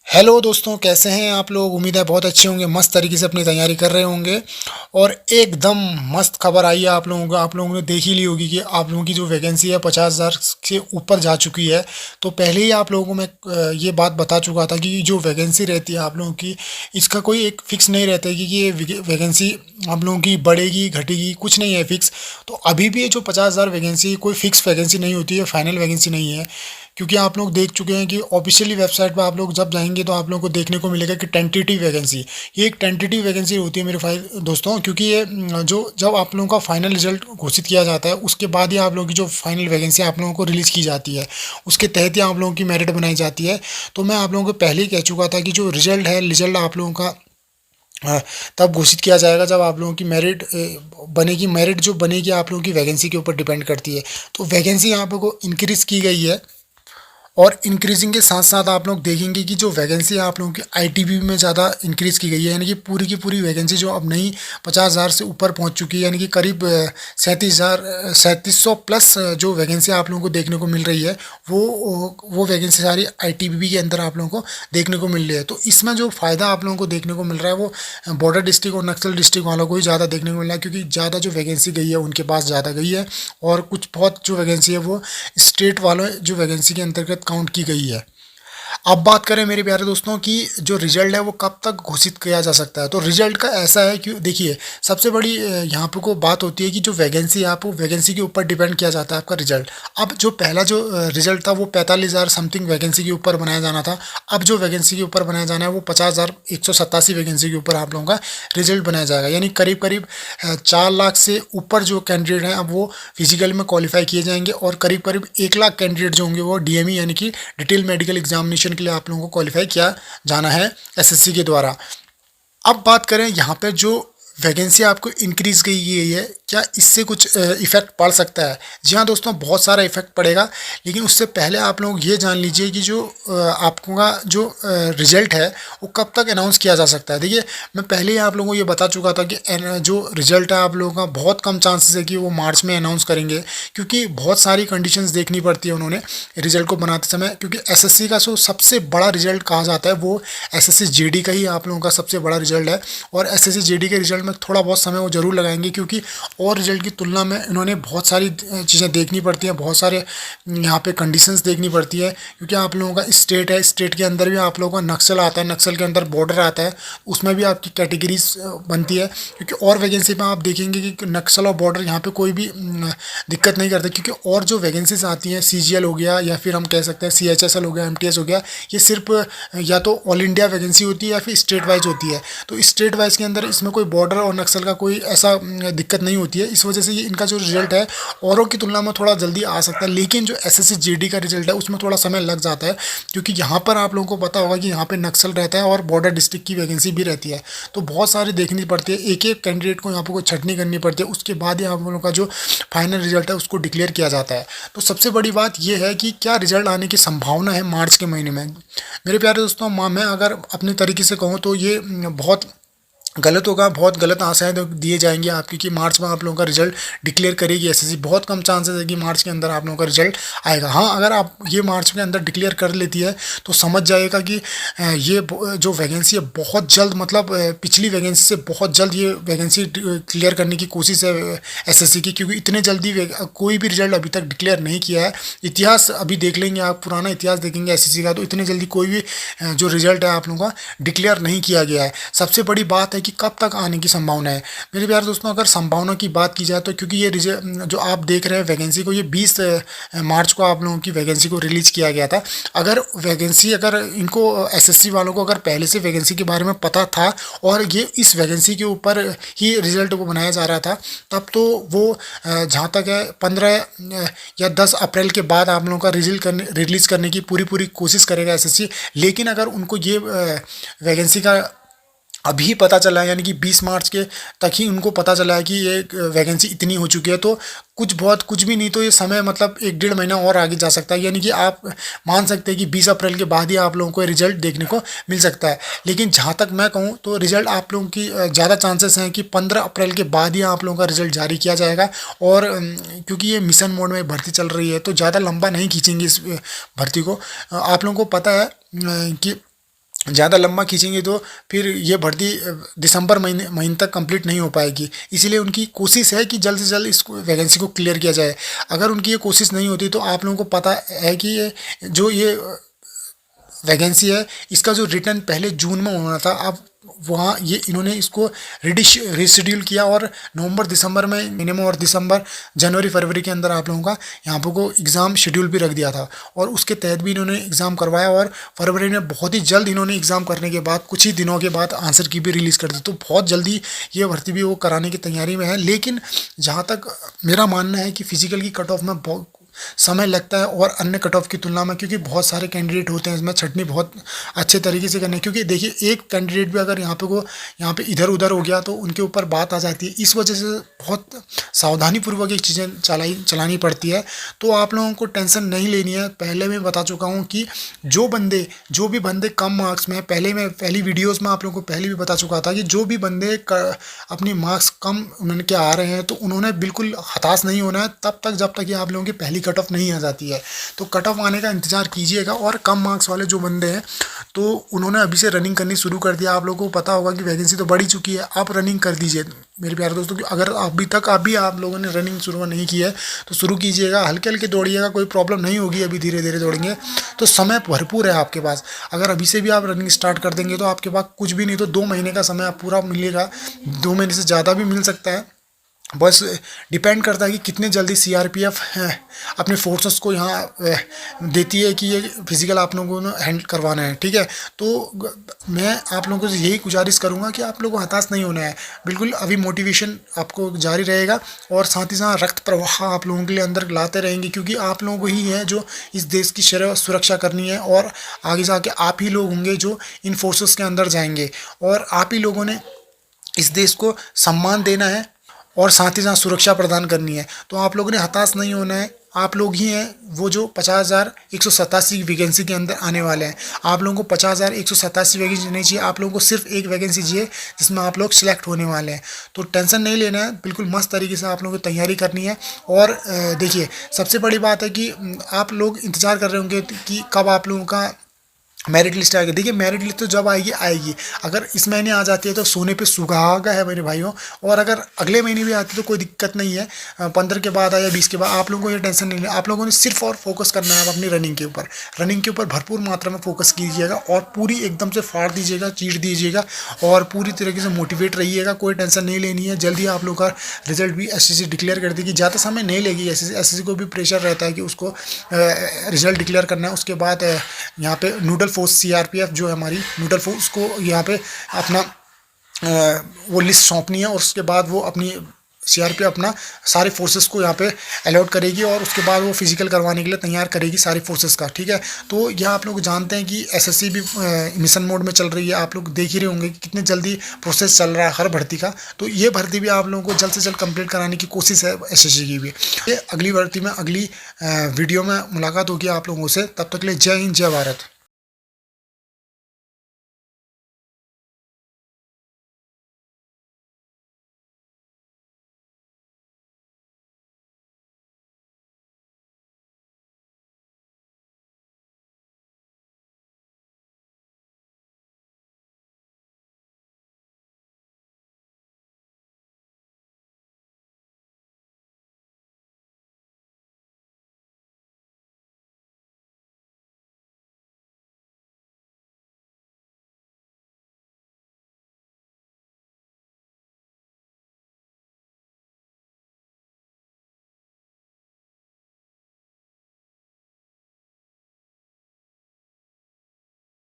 Hello दोस्तों, कैसे हैं आप लोग। उम्मीद है बहुत अच्छे होंगे, मस्त तरीके से अपनी तैयारी कर रहे होंगे। और एकदम मस्त खबर आई है आप लोगों को। आप लोगों ने देख ही ली होगी कि आप लोगों की जो वैकेंसी है 50,000 से ऊपर जा चुकी है। तो पहले ही आप लोगों को मैं ये बात बता चुका था कि जो वैकेंसी रहती है आप लोगों की, इसका कोई एक फिक्स नहीं रहता है कि ये वैकेंसी आप लोगों की बढ़ेगी घटेगी, कुछ नहीं है फिक्स। तो अभी भी ये जो 50,000 वैकेंसी कोई फिक्स वैकेंसी नहीं होती है, फाइनल वैकेंसी नहीं है। क्योंकि आप लोग देख चुके हैं कि ऑफिशियली वेबसाइट पर आप लोग जब जाएंगे तो आप लोगों को देखने को मिलेगा कि टेंटेटिव वैकेंसी, ये एक टेंटेटिव वैकेंसी होती है मेरे फाइल दोस्तों। क्योंकि ये जो जब आप लोगों का फाइनल रिजल्ट घोषित किया जाता है उसके बाद ही आप लोगों की जो फाइनल वैकेंसी आप लोगों को रिलीज़ की जाती है, उसके तहत ही आप लोगों की मेरिट बनाई जाती है। तो मैं आप लोगों को पहले ही कह चुका था कि जो रिजल्ट है, रिजल्ट आप लोगों का तब घोषित किया जाएगा जब आप लोगों की मेरिट बनेगी। मेरिट जो बनेगी आप लोगों की वैकेंसी के ऊपर डिपेंड करती है। तो वैकेंसी यहाँ पे को इंक्रीज़ की गई है। और इंक्रीजिंग के साथ साथ आप लोग देखेंगे कि जो वैकेंसी है आप लोगों की आईटीबी में ज़्यादा इंक्रीज़ की गई है। यानी कि पूरी की पूरी वैकेंसी जो अब नई 50,000 से ऊपर पहुंच चुकी है, यानी कि करीब 37,000 प्लस जो वैकेंसी आप लोगों को देखने को मिल रही है, वो वैकेंसी सारी आईटीबीपी के अंदर आप लोगों को देखने को मिल रही है। तो इसमें जो फ़ायदा आप लोगों को देखने को मिल रहा है वो बॉर्डर डिस्ट्रिक्ट और नक्सल डिस्ट्रिक्ट वालों को ही ज़्यादा देखने को मिल रहा है, क्योंकि ज़्यादा जो वैकेंसी गई है उनके पास ज़्यादा गई है। और कुछ बहुत जो वैकेंसी है वो स्टेट वालों जो वैकेंसी के अंतर्गत काउंट की गई है। अब बात करें मेरे प्यारे दोस्तों कि जो रिजल्ट है वो कब तक घोषित किया जा सकता है। तो रिजल्ट का ऐसा है कि देखिए, सबसे बड़ी यहाँ पे को बात होती है कि जो वैकेंसी है आपको वैकेंसी के ऊपर डिपेंड किया जाता है आपका रिजल्ट। अब जो पहला जो रिजल्ट था वो 45,000 समथिंग वैकेंसी के ऊपर बनाया जाना था। अब जो वैकेंसी के ऊपर बनाया जाना है वो 50,187 वैकेंसी के ऊपर आप लोगों का रिजल्ट बनाया जाएगा। यानी करीब करीब 4 लाख से ऊपर जो कैंडिडेट हैं अब वो फिजिकल में क्वालिफाई किए जाएंगे। और करीब करीब 1 लाख कैंडिडेट जो होंगे वो डीएमई यानी कि डिटेल मेडिकल एग्जामिनेशन के लिए आप लोगों को क्वालिफाई किया जाना है एसएससी के द्वारा। अब बात करें यहाँ पे जो वैकेंसी आपको इंक्रीज़ की गई है, क्या इससे कुछ इफ़ेक्ट पड़ सकता है। जी हाँ दोस्तों, बहुत सारा इफ़ेक्ट पड़ेगा। लेकिन उससे पहले आप लोग ये जान लीजिए कि जो आपको का जो रिज़ल्ट है वो कब तक अनाउंस किया जा सकता है। देखिए, मैं पहले ही आप लोगों को ये बता चुका था कि जो रिज़ल्ट है आप लोगों का बहुत कम चांसेस है कि वो मार्च में अनाउंस करेंगे, क्योंकि बहुत सारी कंडीशंस देखनी पड़ती है उन्होंने रिज़ल्ट को बनाते समय। क्योंकि एसएससी का जो सबसे बड़ा रिज़ल्ट कहा जाता है वो एसएससी जेडी का ही आप लोगों का सबसे बड़ा रिज़ल्ट है। और एसएससी जेडी के रिज़ल्ट में थोड़ा बहुत समय वो ज़रूर लगाएंगे, क्योंकि और रिज़ल्ट की तुलना में इन्होंने बहुत सारी चीज़ें देखनी पड़ती हैं, बहुत सारे यहाँ पे कंडीशंस देखनी पड़ती है। क्योंकि आप लोगों का स्टेट है, स्टेट के अंदर भी आप लोगों का नक्सल आता है, नक्सल के अंदर बॉर्डर आता है, उसमें भी आपकी कैटेगरीज बनती है। क्योंकि और वैकेंसी में आप देखेंगे कि नक्सल और बॉर्डर यहाँ पे कोई भी दिक्कत नहीं करते। क्योंकि और जो वैकेंसीज आती हैं सीजीएल हो गया या फिर हम कह सकते हैं सीएचएसएल हो गया, एमटीएस हो गया, ये सिर्फ या तो ऑल इंडिया वैकेंसी होती है या फिर स्टेट वाइज होती है। तो स्टेट वाइज के अंदर इसमें कोई बॉर्डर और नक्सल का कोई ऐसा दिक्कत नहीं होती है। इस वजह से ये इनका जो रिजल्ट है औरों की तुलना में थोड़ा जल्दी आ सकता है। लेकिन जो एसएससी जीडी का रिजल्ट है उसमें थोड़ा समय लग जाता है, क्योंकि यहाँ पर आप लोगों को पता होगा कि यहाँ पे नक्सल रहता है और बॉर्डर डिस्ट्रिक्ट की वैकेंसी भी रहती है। तो बहुत सारी देखनी पड़ती है, एक एक कैंडिडेट को यहाँ पर कोई छटनी करनी पड़ती है, उसके बाद ही आप लोगों का जो फाइनल रिजल्ट है उसको डिक्लेयर किया जाता है। तो सबसे बड़ी बात यह है कि क्या रिजल्ट आने की संभावना है मार्च के महीने में। मेरे प्यारे दोस्तों, मैं अगर अपने तरीके से कहूँ तो ये बहुत गलत होगा, बहुत गलत आशाएं तो दिए जाएंगे आपकी कि मार्च में आप लोगों का रिजल्ट डिक्लेयर करेगी एसएससी। बहुत कम चांसेस है कि मार्च के अंदर आप लोगों का रिजल्ट आएगा। हाँ, अगर आप ये मार्च के अंदर डिक्लेयर कर लेती है तो समझ जाएगा कि ये जो वैकेंसी है बहुत जल्द, मतलब पिछली वैकेंसी से बहुत जल्द ये वैकेंसी क्लियर करने की कोशिश है एसएससी की। क्योंकि इतने जल्दी कोई भी रिजल्ट अभी तक डिक्लेयर नहीं किया है। इतिहास अभी देख लेंगे आप, पुराना इतिहास देखेंगे एसएससी का, तो इतने जल्दी कोई भी जो रिजल्ट है आप लोगों का डिक्लेयर नहीं किया गया है। सबसे बड़ी बात है कि कब तक आने की संभावना है। मेरे प्यारे दोस्तों, अगर संभावना की बात की जाए तो क्योंकि ये जो आप देख रहे हैं वैकेंसी को, ये 20 मार्च को आप लोगों की वैकेंसी को रिलीज़ किया गया था। अगर वैकेंसी, अगर इनको एसएससी वालों को अगर पहले से वैकेंसी के बारे में पता था और ये इस वैकेंसी के ऊपर ही रिजल्ट को बनाया जा रहा था, तब तो वो जहाँ तक है 15 या 10 अप्रैल के बाद आप लोगों का रिलीज़ करने की पूरी पूरी कोशिश करेगा एसएससी। लेकिन अगर उनको ये वैकेंसी का अभी पता चला है, यानी कि 20 मार्च के तक ही उनको पता चला है कि ये वैकेंसी इतनी हो चुकी है, तो कुछ भी नहीं तो ये समय मतलब 1 डेढ़ महीना और आगे जा सकता है। यानी कि आप मान सकते हैं कि 20 अप्रैल के बाद ही आप लोगों को रिजल्ट देखने को मिल सकता है। लेकिन जहाँ तक मैं कहूँ तो रिजल्ट आप लोगों की ज़्यादा चांसेस हैं कि 15 अप्रैल के बाद ही आप लोगों का रिजल्ट जारी किया जाएगा। और क्योंकि ये मिशन मोड में भर्ती चल रही है तो ज़्यादा लंबा नहीं खींचेंगे इस भर्ती को। आप लोगों को पता है कि ज़्यादा लंबा खींचेंगे तो फिर ये भर्ती दिसंबर महीने तक कंप्लीट नहीं हो पाएगी। इसीलिए उनकी कोशिश है कि जल्द से जल्द इस वैकेंसी को क्लियर किया जाए। अगर उनकी ये कोशिश नहीं होती तो आप लोगों को पता है कि ये वैकेंसी है, इसका जो रिटर्न पहले जून में होना था, अब वहाँ ये इन्होंने इसको रिशेड्यूल किया और नवंबर दिसंबर में मिनिमम, और दिसंबर जनवरी फरवरी के अंदर आप लोगों का यहाँ पर को एग्ज़ाम शेड्यूल भी रख दिया था और उसके तहत भी इन्होंने एग्ज़ाम करवाया। और फरवरी में बहुत ही जल्द इन्होंने एग्ज़ाम करने के बाद कुछ ही दिनों के बाद आंसर की भी रिलीज़ कर दी। तो बहुत जल्दी ये भर्ती भी वो कराने की तैयारी में है। लेकिन जहाँ तक मेरा मानना है कि फ़िज़िकल की कट ऑफ में बहुत समय लगता है और अन्य कट ऑफ की तुलना में, क्योंकि बहुत सारे कैंडिडेट होते हैं, इसमें छँटनी बहुत अच्छे तरीके से करनी है। क्योंकि देखिए, एक कैंडिडेट भी अगर यहाँ पे इधर उधर हो गया तो उनके ऊपर बात आ जाती है। इस वजह से बहुत सावधानीपूर्वक ये चीज़ें चलानी पड़ती है। तो आप लोगों को टेंशन नहीं लेनी है। पहले मैं बता चुका हूँ कि जो भी बंदे कम मार्क्स में, पहली वीडियोज़ में आप लोगों को पहले भी बता चुका था कि जो भी बंदे अपनी मार्क्स कम उनके आ रहे हैं तो उन्होंने बिल्कुल हताश नहीं होना है तब तक जब तक कि आप लोगों की पहली कट ऑफ नहीं आ जाती है। तो कट ऑफ आने का इंतज़ार कीजिएगा। और कम मार्क्स वाले जो बंदे हैं तो उन्होंने अभी से रनिंग करनी शुरू कर दिया। आप लोगों को पता होगा कि वैकेंसी तो बढ़ ही चुकी है, आप रनिंग कर दीजिए मेरे प्यारे दोस्तों। कि अगर अभी आप लोगों ने रनिंग शुरू नहीं की है तो शुरू कीजिएगा, हल्के हल्के दौड़िएगा, कोई प्रॉब्लम नहीं होगी। अभी धीरे धीरे दौड़ेंगे तो समय भरपूर है आपके पास। अगर अभी से भी आप रनिंग स्टार्ट कर देंगे तो आपके पास कुछ भी नहीं तो 2 महीने का समय आप पूरा मिलेगा, 2 महीने से ज़्यादा भी मिल सकता है। बस डिपेंड करता है कि कितने जल्दी सीआरपीएफ अपने फोर्सेस को यहाँ देती है कि ये फिजिकल आप लोगों को हैंडल करवाना है। ठीक है, तो मैं आप लोगों से यही गुजारिश करूँगा कि आप लोगों को हताश नहीं होना है। बिल्कुल अभी मोटिवेशन आपको जारी रहेगा और साथ ही साथ रक्त प्रवाह आप लोगों के लिए अंदर लाते रहेंगे, क्योंकि आप लोगों को ही है जो इस देश की सुरक्षा करनी है। और आगे जाके आप ही लोग होंगे जो इन फोर्सेस के अंदर जाएंगे और आप ही लोगों ने इस देश को सम्मान देना है और साथ ही साथ सुरक्षा प्रदान करनी है। तो आप लोगों ने हताश नहीं होना है। आप लोग ही हैं वो जो 50,187 वैकेंसी के अंदर आने वाले हैं। आप लोगों को 50,187 वैकेंसी नहीं चाहिए, आप लोगों को सिर्फ एक वैकेंसी चाहिए जिसमें आप लोग सिलेक्ट होने वाले हैं। तो टेंशन नहीं लेना है, बिल्कुल मस्त तरीके से आप लोगों को तैयारी करनी है। और देखिए, सबसे बड़ी बात है कि आप लोग इंतज़ार कर रहे होंगे कि कब आप लोगों का मेरिट लिस्ट आएगी। देखिए, मेरिट लिस्ट तो जब आएगी। अगर इस महीने आ जाती है तो सोने पे सुहागा है मेरे भाइयों। और अगर अगले महीने भी आती है तो कोई दिक्कत नहीं है, 15 के बाद आए या 20 के बाद, आप लोगों को ये टेंशन नहीं लेना। आप लोगों ने सिर्फ और फोकस करना है अपनी रनिंग के ऊपर भरपूर मात्रा में फोकस कीजिएगा और पूरी एकदम से फाड़ दीजिएगा, चीर दीजिएगा और पूरी तरीके से मोटिवेट रहिएगा। कोई टेंशन नहीं लेनी है। जल्दी आप लोग का रिजल्ट भी एसएससी डिक्लेयर कर देगी, ज़्यादा समय नहीं लेगी। एसएससी को भी प्रेशर रहता है कि उसको रिजल्ट डिक्लेयर करना है। उसके बाद यहाँ पे नूडल फोर्स सीआरपीएफ जो है हमारी नूडल फोर्स को यहाँ पे अपना वो लिस्ट सौंपनी है और उसके बाद वो अपनी सीआरपीएफ अपना सारे फोर्सेस को यहाँ पे अलॉट करेगी और उसके बाद वो फिजिकल करवाने के लिए तैयार करेगी सारी फोर्सेस का। ठीक है, तो यह आप लोग जानते हैं कि एसएससी भी मिशन मोड में चल रही है। आप लोग देख ही रहे होंगे कि कितने जल्दी प्रोसेस चल रहा है हर भर्ती का। तो ये भर्ती भी आप लोगों को जल्द से जल्द कंप्लीट कराने की कोशिश है एसएससी की भी। ये अगली भर्ती में, अगली वीडियो में मुलाकात होगी आप लोगों से। तब तक के लिए जय हिंद, जय भारत।